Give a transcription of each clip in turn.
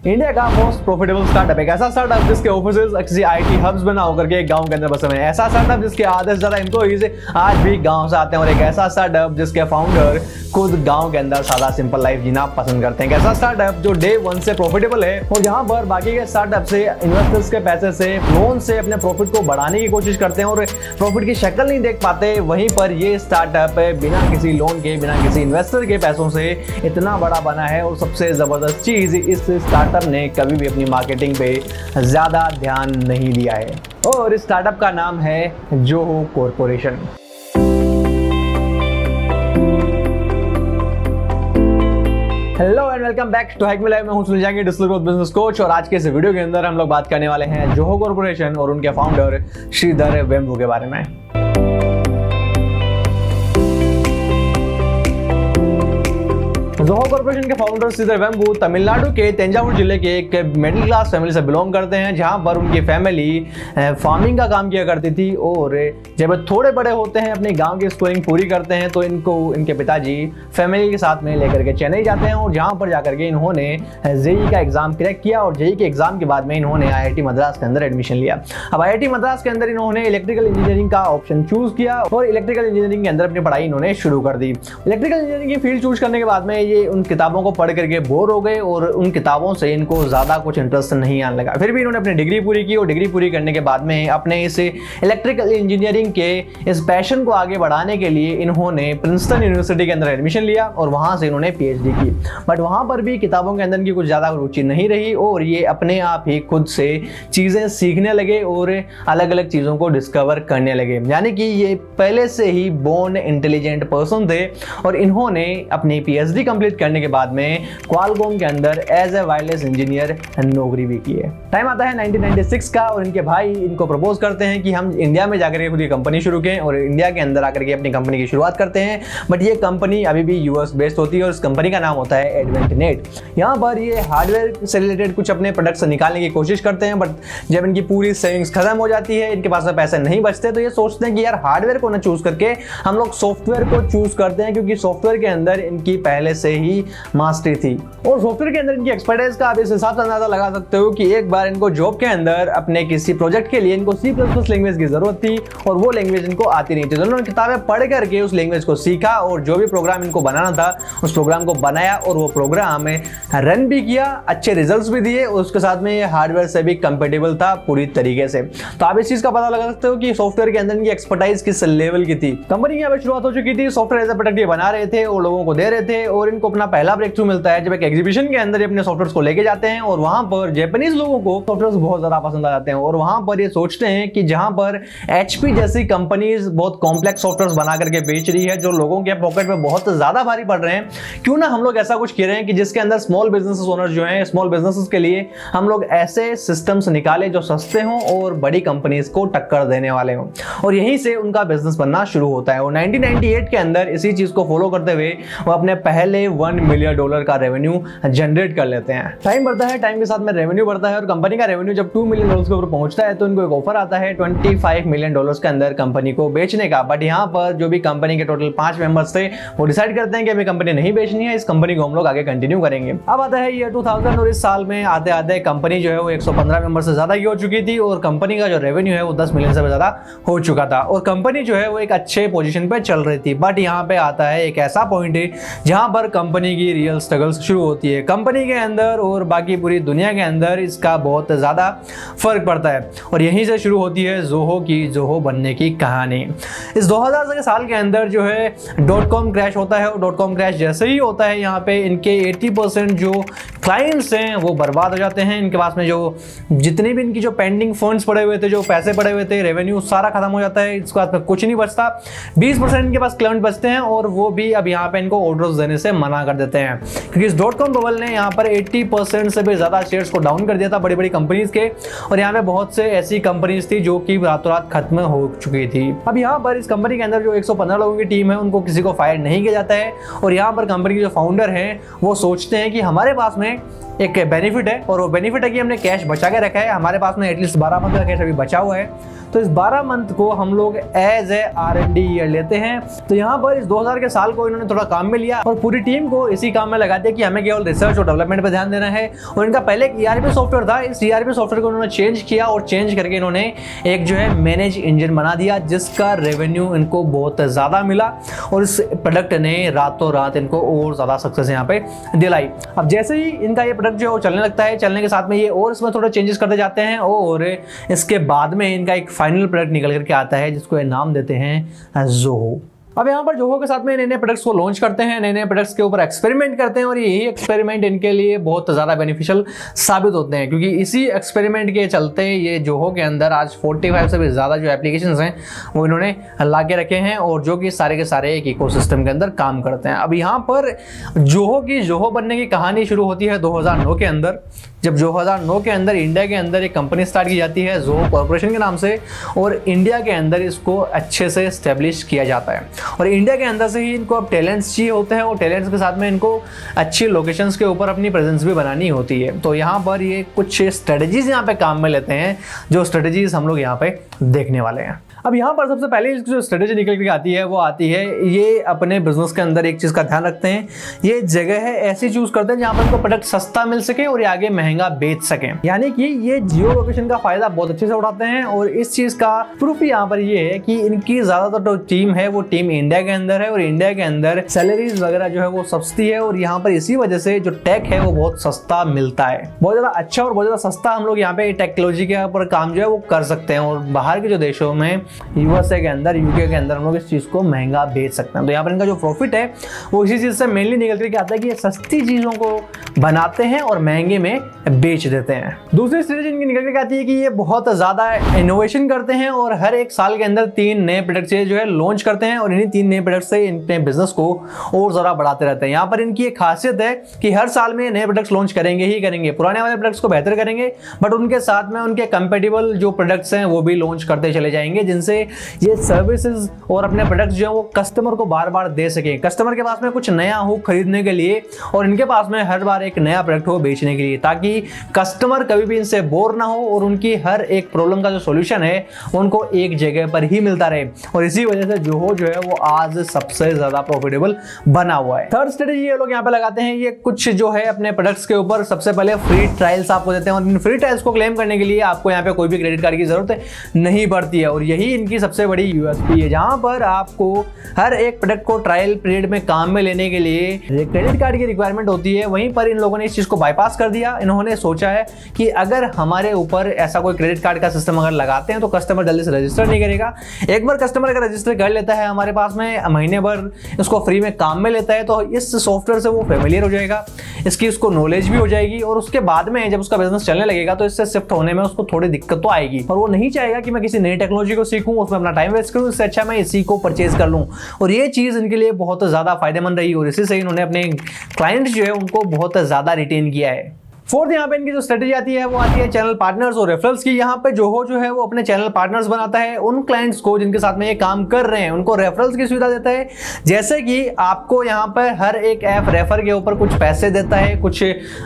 India का most profitable startup, एक ऐसा स्टार्टअप जिसके ऑफिसेज किसी आईटी हब्स बना होकर के एक गांव के अंदर बसे हुए हैं। ऐसा स्टार्टअप जिसके आधे से ज्यादा एम्प्लॉइज आज भी गांव से आते हैं और एक ऐसा स्टार्टअप जिसके फाउंडर खुद गांव के अंदर सादा सिंपल लाइफ जीना पसंद करते हैं। एक ऐसा स्टार्टअप जो डे 1 से प्रॉफिटेबल है और जहां पर बाकी के स्टार्टअप से इन्वेस्टर्स के पैसे से लोन से अपने प्रॉफिट को बढ़ाने की कोशिश करते हैं और प्रॉफिट की शक्ल नहीं देख पाते। वहीं पर ये स्टार्टअप बिना किसी लोन के, बिना किसी इन्वेस्टर के पैसों से इतना बड़ा बना है। और सबसे जबरदस्त चीज, इस स्टार्टअप ने कभी भी अपनी मार्केटिंग पे ज्यादा ध्यान नहीं दिया है और इस स्टार्टअप का नाम है Zoho corporation. Hello and welcome back to hack me life. मैं हूं Sunil Jangi, digital growth business coach, और आज के इस वीडियो के अंदर हम लोग बात करने वाले हैं जोहो कॉर्पोरेशन और उनके फाउंडर श्रीधर वेम्बू के बारे में। जोहो कॉर्पोरेशन के फाउंडर श्रीधर वेम्बू तमिलनाडु के तंजावुर जिले के एक मिडिल क्लास फैमिली से बिलोंग करते हैं, जहां पर उनकी फैमिली फार्मिंग का काम किया करती थी। और जब थोड़े बड़े होते हैं, अपने गांव की स्कूलिंग पूरी करते हैं, तो इनके पिताजी फैमिली के साथ में लेकर के चेन्नई जाते हैं और जहां पर जाकर के इन्होंने जेईई का एग्जाम क्रैक किया और जेईई के एग्जाम के बाद में इन्होंने आईआईटी मद्रास के अंदर एडमिशन लिया। अब आईआईटी मद्रास के अंदर इन्होंने इलेक्ट्रिकल इंजीनियरिंग का ऑप्शन चूज किया और इलेक्ट्रिकल इंजीनियरिंग के अंदर अपनी पढ़ाई इन्होंने शुरू कर दी। इलेक्ट्रिकल इंजीनियरिंग की फील्ड चूज करने के बाद में उन किताबों को पढ़ करके बोर हो गए और उन किताबों से इनको ज्यादा कुछ इंटरेस्ट नहीं आने लगा। फिर भी इन्होंने अपनी डिग्री पूरी की और डिग्री पूरी करने के बाद में अपने इस इलेक्ट्रिकल इंजीनियरिंग के इस पैशन को आगे बढ़ाने के लिए इन्होंने प्रिंसटन यूनिवर्सिटी के अंदर एडमिशन लिया और वहां से इन्होंने पीएचडी की। बट वहां पर भी किताबों के अंदर की कुछ ज्यादा रुचि नहीं रही और ये अपने आप ही खुद से चीजें सीखने लगे और अलग अलग चीजों को डिस्कवर करने लगे। यानी कि ये पहले से ही बोर्न इंटेलिजेंट पर्सन थे और इन्होंने अपनी पीएचडी कंप्लीट करने के बाद में क्वालकॉम के अंदर एज ए वायरलेस इंजीनियर नौकरी भी की है। टाइम आता है 1996 का और इनके भाई इनको प्रपोज करते हैं कि हम इंडिया में जाकर खुद की कंपनी शुरू करें और इंडिया के अंदर आकर के अपनी कंपनी की शुरुआत करते हैं। बट ये कंपनी अभी भी यूएस बेस्ड होती है और इस कंपनी का नाम होता है एडवेंटनेट। यहाँ पर ये हार्डवेयर से रिलेटेड कुछ अपने प्रोडक्ट्स निकालने की कोशिश करते हैं, बट जब इनकी पूरी सेविंग्स खत्म हो जाती है, इनके पास पैसे नहीं बचते, तो ये सोचते हैं कि यार हार्डवेयर को ना चूज करके हम लोग सॉफ्टवेयर को चूज करते हैं, क्योंकि सॉफ्टवेयर के अंदर इनकी पहले से ही मास्टरी थी और सॉफ्टवेयर के अंदर इनकी एक्सपर्टाइज का आप इस हिसाब से अंदाजा लगा सकते हो कि एक बार इनको जॉब के अंदर अपने किसी प्रोजेक्ट के लिए इनको C++ लैंग्वेज की जरूरत थी और वो लैंग्वेज इनको आती नहीं थी। तो उन्होंने किताबें पढ़ करके उस लैंग्वेज को सीखा और जो भी प्रोग्राम इनको बनाना था उस प्रोग्राम को बनाया और वो प्रोग्राम रन भी किया, अच्छे रिजल्ट्स भी दिए और उसके साथ में ये हार्डवेयर से भी कंपेटेबल था पूरी तरीके से। तो आप इस चीज का पता लगा सकते हो कि सॉफ्टवेयर के अंदर इनकी एक्सपर्टाइज किस लेवल की थी। कंपनी की यहाँ पे शुरुआत हो चुकी थी, सॉफ्टवेयर एज ए प्रोडक्ट ये बना रहे थे और लोगों को दे रहे थे और इनको अपना पहला ब्रेक थ्रू मिलता है जब एक एग्जीबिशन के अंदर अपने सॉफ्टवेयर को लेके जाते हैं और वहां पर जापानीज लोगों को सॉफ्टवेयर बहुत ज्यादा पसंद आ जाते हैं और वहां पर ये सोचते हैं कि जहां पर एचपी जैसी कंपनीज बहुत कॉम्प्लेक्स सॉफ्टवेयर बना करके बेच रही है जो लोगों के पॉकेट में बहुत ज्यादा भारी पड़ रहे हैं, क्यों ना हम लोग ऐसा कुछ कर रहे हैं कि जिसके अंदर स्मॉल बिजनेस ओनर जो हैं, स्मॉल बिजनेसेस के लिए हम लोग ऐसे सिस्टम्स निकाले जो सस्ते हों और बड़ी कंपनीज को टक्कर देने वाले हों। और यहीं से उनका बिजनेस बनना शुरू होता है और 1998 के अंदर इसी चीज को फॉलो करते हुए वो अपने पहले $1 मिलियन का रेवेन्यू जनरेट कर लेते हैं। टाइम बढ़ता है, टाइम के साथ में रेवेन्यू बढ़ता है और कंपनी का रेवेन्यू जब $2 मिलियन के ऊपर पहुंचता है तो इनको एक ऑफर आता है $25 मिलियन के अंदर कंपनी को बेचने का। बट यहाँ पर जो भी कंपनी के टोटल 5 मेंबर्स थे वो डिसाइड करते हैं कि हमें कंपनी नहीं बेचनी है, इस कंपनी को हम लोग आगे कंटिन्यू करेंगे। अब आता है ईयर 2000 और इस साल में आते आते कंपनी जो है वो 115 मेंबर से ज्यादा की हो चुकी थी और कंपनी का जो रेवेन्यू है वो 10 मिलियन से भी ज्यादा हो चुका था और कंपनी जो है वो एक अच्छे पोजीशन पे चल रही थी। बट यहाँ पे आता है एक ऐसा पॉइंट है जहां पर कंपनी की रियल स्ट्रगल्स शुरू होती है। कंपनी के अंदर और बाकी पूरी दुनिया के अंदर इसका बहुत ज्यादा फर्क पड़ता है और यहीं से शुरू होती है जोहो की जोहो बनने की कहानी। इस 2000 के साल के अंदर जो है .com क्रैश होता है और .com क्रैश जैसे ही होता है यहाँ पे इनके 80% जो क्लाइंट्स हैं वो बर्बाद हो जाते हैं। इनके पास में जो जितने भी इनकी जो पेंडिंग फंड्स पड़े हुए थे, जो पैसे पड़े हुए थे, रेवेन्यू सारा खत्म हो जाता है। इसके बाद में कुछ नहीं बचता, 20% इनके पास क्लाइंट बचते हैं और वो भी अब यहाँ पे इनको ऑर्डर्स देने से मना कर देते हैं, क्योंकि इस .com बबल ने यहाँ पर 80% से भी ज्यादा शेयर्स को डाउन कर दिया था बड़ी बड़ी कंपनीज के और यहाँ पे बहुत से ऐसी कंपनीज थी जो कि रातों रात खत्म हो चुकी थी। अब यहाँ पर इस कंपनी के अंदर जो 115 लोगों की टीम है उनको किसी को फायर नहीं किया जाता है और यहाँ पर कंपनी के जो फाउंडर हैं वो सोचते हैं कि हमारे पास में एक बेनिफिट है, और वो बेनिफिट है कि हमने कैश बचा के रखा है। हमारे पास में एटलीस्ट 12 मंथ का कैश अभी बचा हुआ है, तो इस 12 मंथ को हम लोग एज ए R&D ईयर लेते हैं। तो यहाँ पर इस 2000 के साल को इन्होंने थोड़ा काम में लिया और पूरी टीम को इसी काम में लगा दिया कि हमें केवल रिसर्च और डेवलपमेंट पर ध्यान देना है। और इनका पहले एक ERP सॉफ्टवेयर था, इस ERP सॉफ्टवेयर को इन्होंने चेंज किया और चेंज करके इन्होंने एक जो है मैनेज इंजन बना दिया, जिसका रेवेन्यू इनको बहुत ज़्यादा मिला और इस प्रोडक्ट ने रातों रात इनको और ज़्यादा सक्सेस यहाँ पे दिलाई। अब जैसे ही इनका ये प्रोडक्ट जो है वो चलने लगता है, चलने के साथ में ये और इसमें थोड़े चेंजेस करते जाते हैं और इसके बाद में इनका एक फाइनल प्रोडक्ट निकल करके आता है जिसको ये नाम देते हैं ज़ोहो। अब यहाँ पर जोहो के साथ में नए नए प्रोडक्ट्स को लॉन्च करते हैं, नए नए प्रोडक्ट्स के ऊपर एक्सपेरिमेंट करते हैं और यही एक्सपेरिमेंट इनके लिए बहुत ज़्यादा बेनिफिशियल साबित होते हैं, क्योंकि इसी एक्सपेरिमेंट के चलते ये जोहो के अंदर आज 45 से भी ज़्यादा जो एप्लीकेशंस हैं वो इन्होंने ला के रखे हैं और जो कि सारे के सारे एक इकोसिस्टम के अंदर काम करते हैं। अब यहाँ पर जोहो की जोहो बनने की कहानी शुरू होती है 2009 के अंदर, जब 2009 के अंदर इंडिया के अंदर एक कंपनी स्टार्ट की जाती है जोहो कॉर्पोरेशन के नाम से, और इंडिया के अंदर इसको अच्छे से एस्टेब्लिश किया जाता है। और इंडिया के अंदर से ही इनको अब टैलेंट्स चाहिए होते हैं और टैलेंट्स के साथ में इनको अच्छी लोकेशंस के ऊपर अपनी प्रेजेंस भी बनानी होती है। तो यहाँ पर ये कुछ स्ट्रेटजीज यहाँ पे काम में लेते हैं, जो स्ट्रेटजीज हम लोग यहाँ पे देखने वाले हैं। अब यहाँ पर सबसे पहले जो स्ट्रेटेजी निकल के आती है वो आती है, ये अपने बिजनेस के अंदर एक चीज़ का ध्यान रखते हैं, ये जगह है ऐसी चूज करते हैं जहाँ पर इनको प्रोडक्ट सस्ता मिल सके और ये आगे महंगा बेच सकें। यानी कि ये जियो लोकेशन का फायदा बहुत अच्छे से उठाते हैं और इस चीज़ का प्रूफ यहाँ पर ये है कि इनकी ज़्यादातर जो टीम है वो टीम इंडिया के अंदर है और इंडिया के अंदर सैलरीज वगैरह जो है वो सस्ती है और यहाँ पर इसी वजह से जो टेक है वो बहुत सस्ता मिलता है, बहुत ज़्यादा अच्छा और बहुत ज़्यादा सस्ता हम लोग यहाँ पे टेक्नोलॉजी के ऊपर काम जो है वो कर सकते हैं। और बाहर के जो देशों में USA के अंदर, UK के अंदर हम लोग इस चीज़ को महंगा बेच सकते हैं। तो यहाँ पर इनका जो प्रॉफिट है वो इसी चीज़ से मेनली निकल करके आता है कि ये सस्ती चीज़ों को बनाते हैं और महंगे में बेच देते हैं। दूसरी स्ट्रेटजी इनकी निकल के आती है कि ये बहुत ज़्यादा इनोवेशन करते हैं और हर एक साल के अंदर 3 नए प्रोडक्ट जो है लॉन्च करते हैं और इन्हीं 3 नए प्रोडक्ट से इनके बिजनेस को और ज़्यादा बढ़ाते रहते हैं। यहाँ पर इनकी एक खासियत है कि हर साल में नए प्रोडक्ट्स लॉन्च करेंगे ही करेंगे, पुराने वाले प्रोडक्ट्स को बेहतर करेंगे, बट उनके साथ में उनके कंपेटिबल जो प्रोडक्ट्स हैं वो भी लॉन्च करते चले जाएंगे, जिनसे ये सर्विसेज और अपने प्रोडक्ट्स जो है वो कस्टमर को बार बार दे सकें। कस्टमर के पास में कुछ नया हो खरीदने के लिए और इनके पास में हर बार एक नया प्रोडक्ट हो बेचने के लिए, ताकि कस्टमर कभी भी इनसे बोर ना हो और उनकी हर एक प्रॉब्लम का जो सॉल्यूशन है उनको एक जगह पर ही मिलता रहे। और इसी वजह से जोहो जो है वो आज सबसे ज्यादा प्रॉफिटेबल बना हुआ है। थर्ड स्ट्रेटजी ये लोग यहाँ पे लगाते हैं, ये कुछ जो है अपने प्रोडक्ट्स के ऊपर सबसे पहले फ्री ट्रायल्स आपको देते हैं और इन फ्री ट्रायल्स को क्लेम करने के लिए आपको यहाँ पे कोई भी क्रेडिट कार्ड की जरूरत नहीं पड़ती है। और यही इनकी सबसे बड़ी USP है, जहां पर आपको हर एक प्रोडक्ट को ट्रायल पीरियड में काम में लेने के लिए क्रेडिट कार्ड की रिक्वायरमेंट होती है। वहीं पर इन लोगों ने इस चीज को बाईपास कर दिया। इन्होंने सोचा है कि अगर हमारे ऊपर ऐसा कोई क्रेडिट कार्ड का सिस्टम अगर लगाते हैं तो कस्टमर जल्दी से रजिस्टर नहीं करेगा। एक बार कस्टमर अगर रजिस्टर कर लेता है हमारे पास में, महीने भर इसको फ्री में काम में लेता है, तो इस सॉफ्टवेयर से वो फेमिलियर हो जाएगा, इसकी उसको नॉलेज भी हो जाएगी और उसके बाद में जब उसका बिजनेस चलने लगेगा तो इससे शिफ्ट होने में उसको थोड़ी दिक्कत तो आएगी और वो नहीं चाहेगा कि मैं किसी नई टेक्नोलॉजी को सीखूं, उसमें अपना टाइम वेस्ट करूं, इससे अच्छा मैं इसी को परचेज कर लूं। और ये चीज़ इनके लिए बहुत ज़्यादा फायदेमंद रही और इसी से इन्होंने अपने क्लाइंट्स जो है उनको बहुत ज़्यादा रिटेन किया है। फोर्थ यहाँ पे इनकी जो स्ट्रेटजी आती है वो आती है चैनल पार्टनर्स और रेफरल्स की। यहाँ पे जोहो जो है वो अपने चैनल पार्टनर्स बनाता है, उन क्लाइंट्स को जिनके साथ में ये काम कर रहे हैं उनको रेफरल्स की सुविधा देता है। जैसे कि आपको यहाँ पे हर एक ऐप रेफर के ऊपर कुछ पैसे देता है, कुछ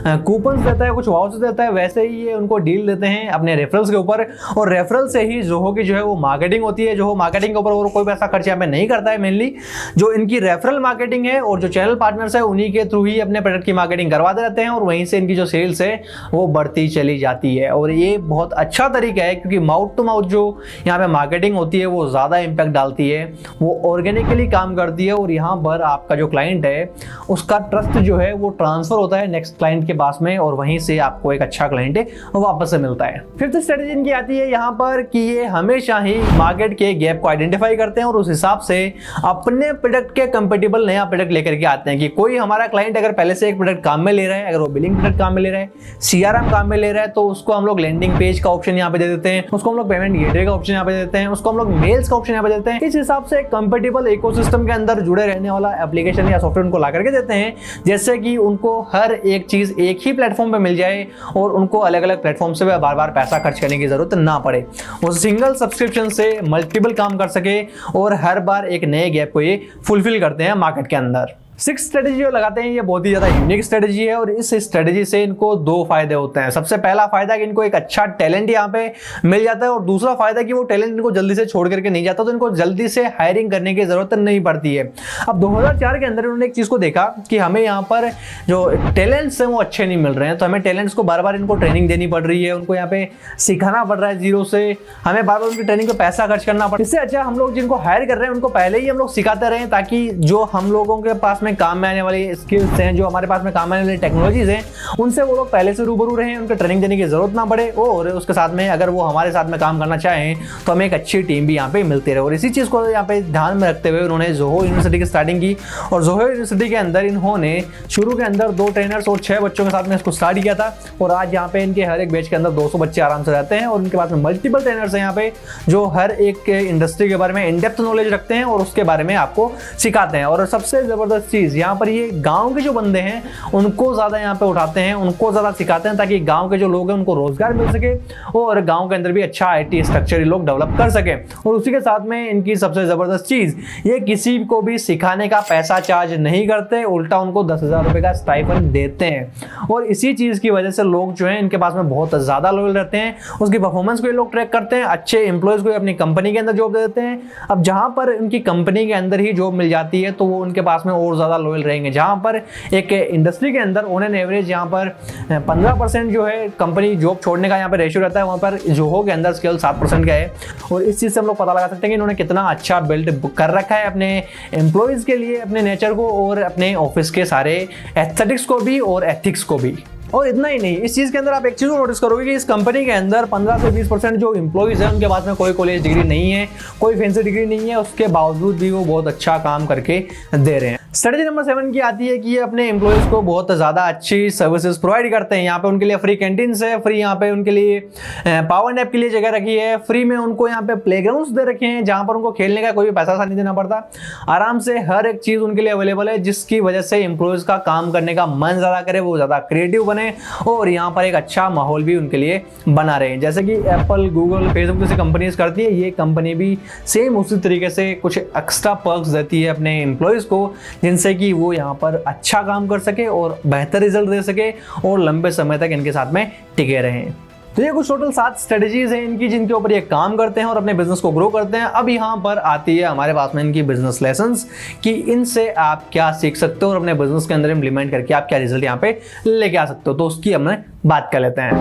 कूपन्स देता है, कुछ वाउचर्स देता है, वैसे ही ये उनको डील देते हैं अपने रेफरल्स के ऊपर। और रेफरल से ही जोहो की जो है वो मार्केटिंग होती है। जोहो मार्केटिंग के ऊपर और कोई पैसा खर्च यहाँ पे नहीं करता है, मेनली जो इनकी रेफरल मार्केटिंग है और जो चैनल पार्टनर्स है उन्हीं के थ्रू ही अपने प्रोडक्ट की मार्केटिंग करवाते रहते हैं और वहीं से इनकी जो सेल्स है वो बढ़ती चली जाती है। और ये बहुत अच्छा तरीका है क्योंकि माउथ टू माउथ जो यहाँ पे मार्केटिंग होती है वो ज़्यादा इम्पैक्ट डालती है, वो ऑर्गेनिकली काम करती है और यहाँ पर आपका जो क्लाइंट है उसका ट्रस्ट जो है वो ट्रांसफर होता है नेक्स्ट क्लाइंट के पास में और वहीं से आपको एक अच्छा क्लाइंट वापस से मिलता है। फिफ्थ स्ट्रेटजी इनकी आती है यहाँ पर कि ये हमेशा ही मार्केट के गैप को आइडेंटिफाई करते हैं और उस हिसाब से अपने प्रोडक्ट के कंपेटेबल नया प्रोडक्ट लेकर के आते हैं। कि कोई हमारा क्लाइंट अगर पहले से एक प्रोडक्ट काम में ले रहा है, अगर वो बिलिंग प्रोडक्ट काम में ले रहा है, CRM काम में ले रहा है, तो उसको हम लोग लैंडिंग पेज का ऑप्शन यहाँ पे दे देते हैं, उसको हम लोग पेमेंट गेटवे का ऑप्शन यहाँ पे देते हैं, उसको हम लोग मेल्स का ऑप्शन यहाँ पे देते हैं। इस हिसाब से कंपेटेबल इकोसिस्टम के अंदर जुड़े रहने वाला एप्लीकेशन या सॉफ्टवेयर उनको ला करके देते हैं, जैसे कि उनको हर एक चीज एक ही प्लेटफॉर्म पे मिल जाए और उनको अलग अलग प्लेटफॉर्म से बार बार पैसा खर्च करने की जरूरत ना पड़े। वो सिंगल सब्सक्रिप्शन से मल्टीपल काम कर सके और हर बार एक नए गैप को ये फुलफिल करते हैं मार्केट के अंदर। सिक्स स्ट्रेटेजी जो लगाते हैं ये बहुत ही ज्यादा यूनिक स्ट्रेटेजी है और इस स्ट्रेटेजी से इनको दो फायदे होते हैं। सबसे पहला फायदा कि इनको एक अच्छा टैलेंट यहाँ पे मिल जाता है और दूसरा फायदा कि वो टैलेंट इनको जल्दी से छोड़ करके नहीं जाता, तो इनको जल्दी से हायरिंग करने की जरूरत नहीं पड़ती है। अब 2004 के अंदर उन्होंने एक चीज को देखा कि हमें यहाँ पर जो टैलेंट्स हैं वो अच्छे नहीं मिल रहे हैं, तो हमें टैलेंट्स को बार बार इनको ट्रेनिंग देनी पड़ रही है, उनको यहाँ पे सिखाना पड़ रहा है जीरो से, हमें बार बार उनकी ट्रेनिंग पे पैसा खर्च करना पड़। इससे अच्छा हम लोग जिनको हायर कर रहे हैं उनको पहले ही हम लोग सिखाते रहे, ताकि जो हम लोगों के पास में काम में आने वाली स्किल्स हैं, जो हमारे पास में काम आने वाली टेक्नोलॉजीज हैं, उनसे वो लोग पहले से रूबरू रहे, उनको ट्रेनिंग देने की जरूरत ना पड़े और उसके साथ में अगर वो हमारे साथ में काम करना चाहें तो हमें एक अच्छी टीम भी यहाँ पे मिलती रहे। और इसी चीज़ को यहाँ पे ध्यान में रखते हुए उन्होंने जोहो यूनिवर्सिटी की स्टार्टिंग की और जोहो यूनिवर्सिटी के अंदर इन्होंने शुरू के अंदर 2 ट्रेनर्स और 6 बच्चों के साथ में इसको स्टार्ट किया था और आज यहाँ पे इनके हर एक बैच के अंदर 200 बच्चे आराम से रहते हैं और उनके पास में मल्टीपल ट्रेनर्स हैं यहाँ पे जो हर एक इंडस्ट्री के बारे में इन डेप्थ नॉलेज रखते हैं और उसके बारे में आपको सिखाते हैं। और सबसे जबरदस्त चीज़ यहाँ पर ये गाँव के जो बंदे हैं उनको ज्यादा यहाँ पे उठाते हैं, उनको ज्यादा सिखाते हैं ताकि गांव के जो लोग हैं उनको रोजगार मिल सके और गांव के अंदर भी अच्छा आईटी स्ट्रक्चर लोग डेवलप कर सके। और उसी के साथ में इनकी सबसे जबरदस्त चीज ये किसी को भी सिखाने का पैसा चार्ज नहीं करते, उल्टा उनको 10,000 रुपए का स्टाइपेंड देते हैं। और इसी चीज की वजह से लोग जो है इनके पास में बहुत ज्यादा लॉयल रहते हैं, उसकी परफॉर्मेंस को ये लोग ट्रैक करते हैं, अच्छे एम्प्लॉयज को अपनी कंपनी के अंदर जॉब दे देते हैं। अब जहां पर उनकी कंपनी के अंदर ही जॉब मिल जाती है तो वो उनके पास में और ज्यादा लॉयल रहेंगे। जहां पर एक इंडस्ट्री के अंदर ऑन एन एवरेज यहाँ पर 15% जो है कंपनी जॉब छोड़ने का यहाँ पे रेशियो रहता है, वहाँ पर जोहो के अंदर स्केल 7% का है। और इस चीज़ से हम लोग पता लगा सकते हैं कि इन्होंने कितना अच्छा बिल्ड कर रखा है अपने एम्प्लॉयज़ के लिए, अपने नेचर को और अपने ऑफिस के सारे एस्थेटिक्स को भी और एथिक्स को भी। और इतना ही नहीं, इस चीज़ के अंदर आप एक चीज़ नोटिस करोगे कि इस कंपनी के अंदर 15 से 20% जो एम्प्लॉइज हैं उनके पास में कोई कॉलेज डिग्री नहीं है, कोई फैंसी डिग्री नहीं है, उसके बावजूद भी वो बहुत अच्छा काम करके दे रहे हैं। स्ट्रेटेजी नंबर 7 की आती है कि ये अपने एम्प्लॉइज को बहुत ज़्यादा अच्छी सर्विसेज प्रोवाइड करते हैं। यहाँ पे उनके लिए फ्री कैंटीन है, फ्री यहाँ पे उनके लिए पावर नैप के लिए जगह रखी है, फ्री में उनको यहाँ पे प्लेग्राउंड्स दे रखे हैं जहाँ पर उनको खेलने का कोई भी पैसा नहीं देना पड़ता, आराम से हर एक चीज़ उनके लिए अवेलेबल है, जिसकी वजह से एम्प्लॉइज का काम करने का मन ज़्यादा करे, वो ज़्यादा क्रिएटिव बने और यहाँ पर एक अच्छा माहौल भी उनके लिए बना रहे हैं। जैसे कि एप्पल, गूगल, फेसबुक जैसी कंपनीज करती है, ये कंपनी भी सेम उसी तरीके से कुछ एक्स्ट्रा पर्क्स देती है अपने एम्प्लॉयज़ को, जिनसे कि वो यहाँ पर अच्छा काम कर सके और बेहतर रिजल्ट दे सके और लंबे समय तक इनके साथ में टिके रहें। तो ये कुछ टोटल 7 स्ट्रेटेजीज हैं इनकी जिनके ऊपर ये काम करते हैं और अपने बिजनेस को ग्रो करते हैं। अब यहाँ पर आती है हमारे पास में इनकी बिजनेस लेसन्स कि इनसे आप क्या सीख सकते हो और अपने बिजनेस के अंदर इम्प्लीमेंट करके आप क्या रिजल्ट यहाँ पे लेके आ सकते हो। तो उसकी हमने बात कर लेते हैं।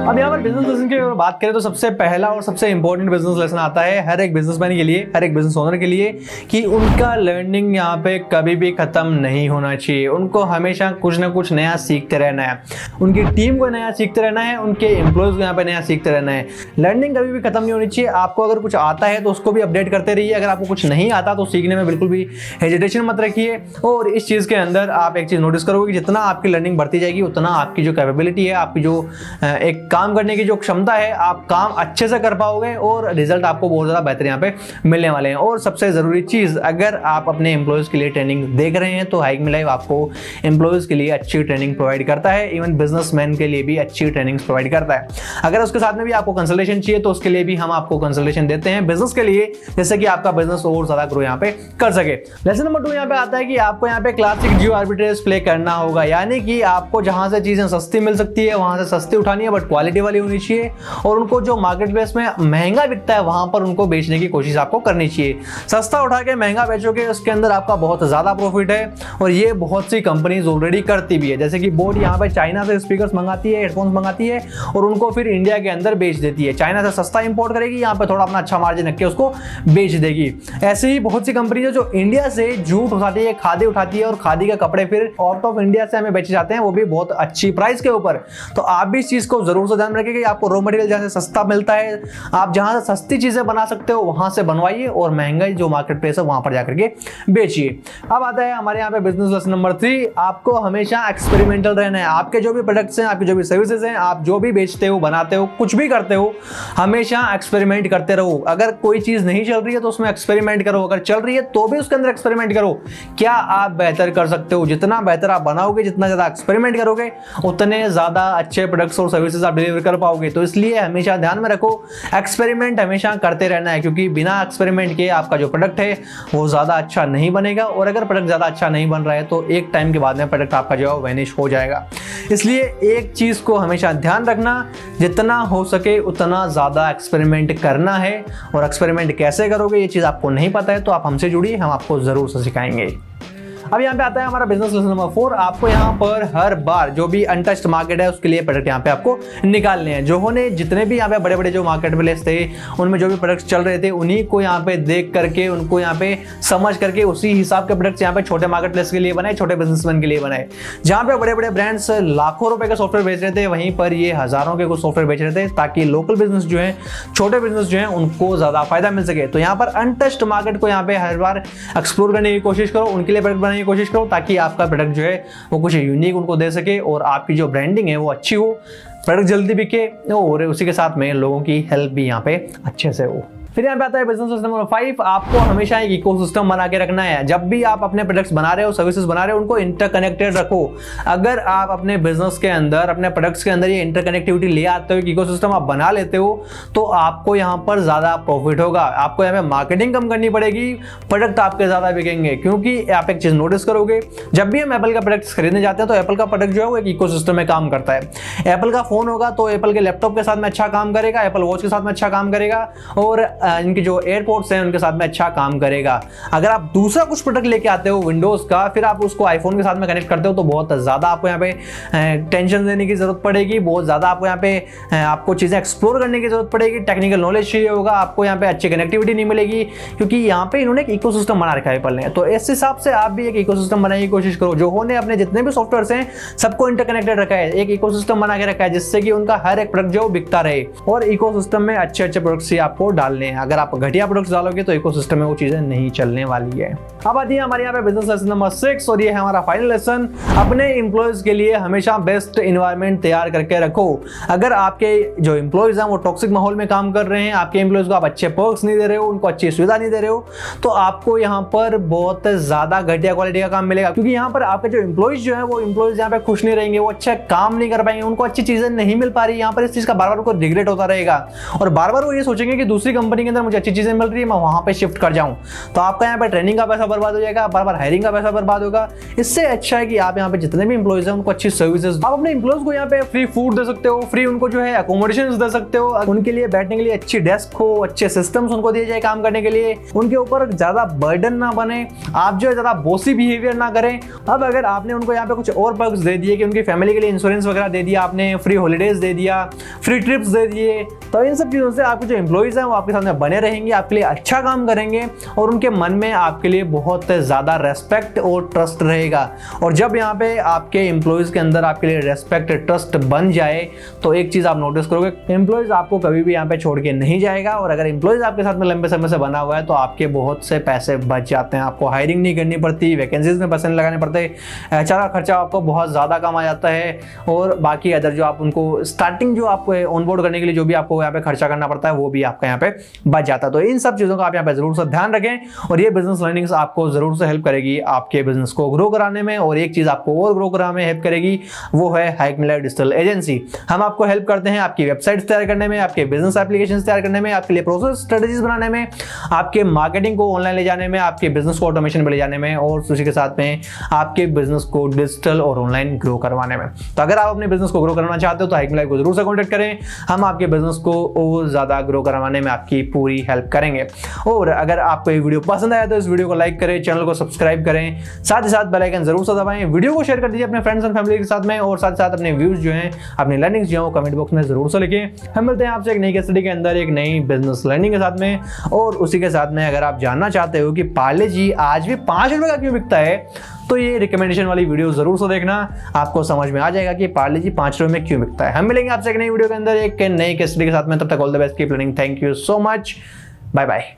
अब यहाँ पर बिजनेस लेसन की अगर बात करें तो सबसे पहला और सबसे इंपॉर्टेंट बिजनेस लेसन आता है हर एक बिजनेसमैन के लिए, हर एक बिजनेस ओनर के लिए, कि उनका लर्निंग यहाँ पे कभी भी खत्म नहीं होना चाहिए। उनको हमेशा कुछ ना कुछ नया सीखते रहना है, उनकी टीम को नया सीखते रहना है, उनके एम्प्लॉयज को यहाँ पे नया सीखते रहना है। लर्निंग कभी भी खत्म नहीं होनी चाहिए। आपको अगर कुछ आता है तो उसको भी अपडेट करते रहिए, अगर आपको कुछ नहीं आता तो सीखने में बिल्कुल भी हेजिटेशन मत रखिए। और इस चीज़ के अंदर आप एक चीज़ नोटिस करोगे कि जितना आपकी लर्निंग बढ़ती जाएगी उतना आपकी जो कैपेबिलिटी है, आपकी जो एक काम करने की जो क्षमता है, आप काम अच्छे से कर पाओगे और रिजल्ट आपको बहुत ज़्यादा बेहतर यहाँ पे मिलने वाले हैं। और सबसे ज़रूरी चीज़, अगर आप अपने एम्प्लॉयज़ के लिए ट्रेनिंग देख रहे हैं तो हाइक मी लाइव आपको एम्प्लॉयज़ के लिए अच्छी ट्रेनिंग प्रोवाइड करता है, इवन बिजनेसमैन के लिए भी अच्छी ट्रेनिंग प्रोवाइड करता है। अगर उसके साथ में भी आपको कंसल्टेशन चाहिए तो उसके लिए भी हम आपको कंसल्टेशन देते हैं बिजनेस के लिए, जैसे कि आपका बिजनेस और ज़्यादा ग्रो यहाँ पे कर सके। लेसन नंबर 2 यहाँ पे आता है कि आपको यहाँ पे क्लासिक जियो आर्बिट्रेज प्ले करना होगा, यानी कि आपको जहाँ से चीज़ें सस्ती मिल सकती है वहाँ से सस्ती उठानी है, बट क्वालिटी वाली होनी चाहिए। और उनको जो मार्केट प्लेस में महंगा बिकता है वहां पर उनको बेचने की कोशिश आपको करनी चाहिए। सस्ता उठा के महंगा बेचोगे उसके अंदर आपका बहुत ज्यादा प्रॉफिट है और ये बहुत सी कंपनीज ऑलरेडी करती भी है। जैसे कि बोट यहाँ पे चाइना से स्पीकर्स मंगाती है, हेडफोन्स मंगाती है और उनको फिर इंडिया के अंदर बेच देती है। चाइना से सस्ता इंपोर्ट करेगी, यहाँ पे थोड़ा अपना अच्छा मार्जिन रख के उसको बेच देगी। ऐसे ही बहुत सी कंपनीज है जो इंडिया से जूट उठाती है, खादी उठाती है और खादी के कपड़े फिर आउट ऑफ इंडिया से हमें बेचे जाते हैं, वो भी बहुत अच्छी प्राइस के ऊपर। तो आप भी इस चीज को जरूर से ध्यान में रखिए कि आपको रॉ मटेरियल जहाँ से सस्ता मिलता है, आप जहां से सस्ती चीजें बना सकते हो वहां से बनवाइए और महंगाई जो मार्केट प्लेस है वहां पर जाकर के बेचिए। अब आता है हमारे यहाँ पे बिजनेस लेसन नंबर 3, आपको हमेशा एक्सपेरिमेंटल रहना है। आपके जो भी प्रोडक्ट्स हैं, आपकी जो भी सर्विसेज हैं, आप जो भी बेचते हो, बनाते हो, कुछ भी करते हो, हमेशा एक्सपेरिमेंट करते रहो। अगर कोई चीज नहीं चल रही है तो उसमें एक्सपेरिमेंट करो, अगर चल रही है तो भी उसके अंदर एक्सपेरिमेंट करो। क्या आप बेहतर कर सकते हो? जितना बेहतर आप बनाओगे, जितना ज्यादा एक्सपेरिमेंट करोगे, उतने ज्यादा अच्छे प्रोडक्ट्स और सर्विसेज आप डिलीवर कर पाओगे। तो इसलिए हमेशा ध्यान में रखो, एक्सपेरिमेंट हमेशा करते रहना है, क्योंकि बिना एक्सपेरिमेंट के आपका जो प्रोडक्ट है वो ज़्यादा अच्छा नहीं बनेगा, और अगर प्रोडक्ट ज़्यादा अच्छा नहीं बन रहा है तो एक टाइम के बाद में प्रोडक्ट आपका जो है वैनिश हो जाएगा। इसलिए एक चीज़ को हमेशा ध्यान रखना, जितना हो सके उतना ज़्यादा एक्सपेरिमेंट करना है। और एक्सपेरिमेंट कैसे करोगे ये चीज़ आपको नहीं पता है तो आप हमसे जुड़िए, हम आपको ज़रूर से सिखाएंगे। अब यहाँ पे आता है हमारा बिजनेस लेसन नंबर 4। आपको यहाँ पर हर बार जो भी अनटच्ड मार्केट है उसके लिए प्रोडक्ट यहाँ पे आपको निकालने हैं। जो होने जितने भी यहाँ पे बड़े बड़े जो मार्केट प्लेस थे उनमें जो भी प्रोडक्ट्स चल रहे थे उन्हीं को यहाँ पे देख करके, उनको यहाँ पे समझ करके उसी हिसाब के प्रोडक्ट्स यहाँ पे छोटे मार्केट प्लेस के लिए बनाए, छोटे बिजनेसमैन के लिए बनाए। जहाँ पे बड़े बड़े ब्रांड्स लाखों रुपए का सॉफ्टवेयर बेच रहे थे वहीं पर ये हजारों के कुछ सॉफ्टवेयर बेच रहे थे, ताकि लोकल बिजनेस जो है, छोटे बिजनेस जो है उनको ज्यादा फायदा मिल सके। तो यहाँ पर अनटच्ड मार्केट को यहाँ पे हर बार एक्सप्लोर करने की कोशिश करो, उनके लिए प्रोडक्ट बनाने की कोशिश करो, ताकि आपका प्रोडक्ट जो है वो कुछ यूनिक उनको दे सके और आपकी जो ब्रांडिंग है वो अच्छी हो, प्रोडक्ट जल्दी बिके और उसी के साथ में लोगों की हेल्प भी यहाँ पे अच्छे से हो। फिर यहाँ पे आता है बिजनेस सिस्टम नंबर 5। आपको हमेशा एक इकोसिस्टम बना के रखना है। जब भी आप अपने प्रोडक्ट्स बना रहे हो, सर्विसेज बना रहे हो, उनको इंटरकनेक्टेड रखो। अगर आप अपने बिजनेस के अंदर, अपने प्रोडक्ट्स के अंदर ये इंटरकनेक्टिविटी ले आते हो, इकोसिस्टम आप बना लेते हो, तो आपको यहाँ पर ज्यादा प्रॉफिट होगा। आपको यहाँ पे मार्केटिंग कम करनी पड़ेगी, प्रोडक्ट आपके ज्यादा बिकेंगे। क्योंकि आप एक चीज नोटिस करोगे, जब भी हम एप्पल का प्रोडक्ट्स खरीदने जाते हैं तो एप्पल का प्रोडक्ट जो है वो एक इकोसिस्टम में काम करता है। एप्पल का फोन होगा तो एप्पल के लैपटॉप के साथ में अच्छा काम करेगा, एप्पल वॉच के साथ में अच्छा काम करेगा, और इनकी जो एयरपोर्ट्स हैं उनके साथ में अच्छा काम करेगा। अगर आप दूसरा कुछ प्रोडक्ट लेके आते हो विंडोज का, फिर आप उसको आईफोन के साथ में कनेक्ट करते हो, तो बहुत ज्यादा आपको यहाँ पे टेंशन देने की जरूरत पड़ेगी, बहुत ज्यादा आपको यहाँ पे आपको चीजें एक्सप्लोर करने की जरूरत पड़ेगी, टेक्निकल नॉलेज चाहिए होगा, आपको यहाँ पे अच्छी कनेक्टिविटी नहीं मिलेगी, क्योंकि यहाँ पे इन्होंने एक इकोसिस्टम बना रखा है एप्पल ने। तो इस हिसाब से आप भी एक इकोसिस्टम बनाने की कोशिश करो। जो होने अपने जितने भी सॉफ्टवेयर हैं सबको इंटरकनेक्टेड रखा है, एक इकोसिस्टम बना के रखा है, जिससे कि उनका हर एक प्रोडक्ट जो बिकता रहे। और इकोसिस्टम में अच्छे अच्छे प्रोडक्ट्स ही आपको डालने हैं। अगर आप घटिया प्रोडक्ट्स डालोगे तो इकोसिस्टम में वो चीजें नहीं चलने वाली है। अब आती है हमारे यहाँ पे बिजनेस लेसन नंबर 6, और ये है हमारा फाइनल लेसन। अपने एम्प्लॉयज के लिए हमेशा बेस्ट एनवायरनमेंट तैयार करके रखो। अगर आपके जो एम्प्लॉयज हैं वो टॉक्सिक माहौल में काम कर रहे हैं, आपके एम्प्लॉयज को आप अच्छे पर्क्स नहीं दे रहे हो, उनको अच्छी सुविधा नहीं दे रहे हो, तो आपको यहाँ पर बहुत ज्यादा घटिया क्वालिटी का काम मिलेगा। क्योंकि यहाँ पर आपके जो एम्प्लॉयज जो है वो एम्प्लॉयज यहाँ पे खुश नहीं रहेंगे, वो अच्छा काम नहीं कर पाएंगे, उनको अच्छी चीजें नहीं मिल पा रही। यहाँ पर इस चीज का बार बार उनको रिग्रेट होता रहेगा, और बार बार वो ये सोचेंगे कि दूसरी कंपनी के अंदर मुझे अच्छी चीजें मिल रही है, मैं वहां पे शिफ्ट कर जाऊं। तो आपका यहाँ पे ट्रेनिंग का पैसा बर्बाद हो जाएगा, बार बार हायरिंग का पैसा बर्बाद होगा। इससे अच्छा है कि आप यहाँ पे जितने भी एम्प्लॉयज हैं उनको अच्छी सर्विसेज, आप अपने एम्प्लॉयज को यहाँ पे फ्री फूड दे सकते हो, फ्री उनको जो है अकोमोडेशन दे सकते हो, उनके लिए बैठने के लिए अच्छी डेस्क हो, अच्छे सिस्टम्स उनको दिए जाए काम करने के लिए, उनके ऊपर ज्यादा बर्डन ना बने, आप जो है ज्यादा बोसी बिहेवियर ना करें। अब अगर आपने उनको यहाँ पे कुछ और पर्क्स दे दिए कि उनकी फैमिली के लिए इंश्योरेंस वगैरह दे दिया, आपने फ्री हॉलीडेज दे दिया, फ्री ट्रिप्स दे दिए, तो इन सब चीजों से आपके जो एम्प्लॉयज हैं वो आपके सामने बने रहेंगे, आपके लिए अच्छा काम करेंगे, और उनके मन में आपके लिए बहुत ज्यादा रेस्पेक्ट और ट्रस्ट रहेगा। और जब यहाँ पे आपके एम्प्लॉयज के अंदर आपके लिए रेस्पेक्ट ट्रस्ट बन जाए, तो एक चीज आप नोटिस करोगे, एम्प्लॉयज आपको कभी भी यहाँ पे छोड़ के नहीं जाएगा। और अगर एम्प्लॉयज आपके साथ में लंबे समय से बना हुआ है तो आपके बहुत से पैसे बच जाते हैं, आपको हायरिंग नहीं करनी पड़ती, वैकेंसीज में पैसे नहीं लगाने पड़ते, एचआर का खर्चा आपको बहुत ज्यादा कम आ जाता है, और बाकी अदर जो आप उनको स्टार्टिंग जो आपको ऑनबोर्ड करने के लिए जो भी आपको यहाँ पे खर्चा करना पड़ता है वो भी आपका यहाँ पे बच जाता है। तो इन सब चीजों का आप यहाँ पे जरूर से ध्यान रखें, और ये बिजनेस लर्निंग्स आपको जरूर से हेल्प करेगी आपके बिजनेस को ग्रो कराने में। और एक चीज आपको और ग्रो कराने में हेल्प करेगी, वो है हाइकमिलर डिजिटल एजेंसी। हम आपको हेल्प करते हैं आपकी वेबसाइट्स तैयार करने में, आपके बिजनेस एप्लीकेशंस तैयार करने में, आपके लिए प्रोसेस स्ट्रेटजीज बनाने में, आपके मार्केटिंग को ऑनलाइन ले जाने में, आपके बिजनेस को ऑटोमेशन में ले जाने में, और उसी के साथ में आपके बिजनेस को डिजिटल और ऑनलाइन ग्रो करवाने में। तो अगर आप अपने बिजनेस को ग्रो करना चाहते हो तो हाइकमिलर को जरूर से कॉन्टेक्ट करें, हम आपके बिजनेस को और ज्यादा ग्रो करवाने में आपकी पूरी हेल्प करेंगे। और अगर आपको ये वीडियो पसंद आया तो इस वीडियो को लाइक करें, चैनल को सब्सक्राइब करें, साथ ही साथ बेल आइकन जरूर से दबाएं, वीडियो को शेयर कर दीजिए अपने फ्रेंड्स एंड फैमिली के साथ में, और साथ ही साथ अपने व्यूज जो हैं, अपनी लर्निंग्स जो हैं वो कमेंट बॉक्स में जरूर से लिखें। हम मिलते हैं आपसे एक नई केस स्टडी के अंदर एक नई बिजनेस लर्निंग के साथ में। और उसी के साथ में अगर आप जानना चाहते हो कि पार्ले जी आज भी 5 रुपए का क्यों बिकता है, तो ये रिकमेंडेशन वाली वीडियो जरूर से देखना, आपको समझ में आ जाएगा कि पार्ले जी 5 रुपए में क्यों बिकता है। हम मिलेंगे आपसे एक नई वीडियो के अंदर एक नई केस स्टडी के साथ में, तब तक all the best, keep learning, thank you so much, bye bye.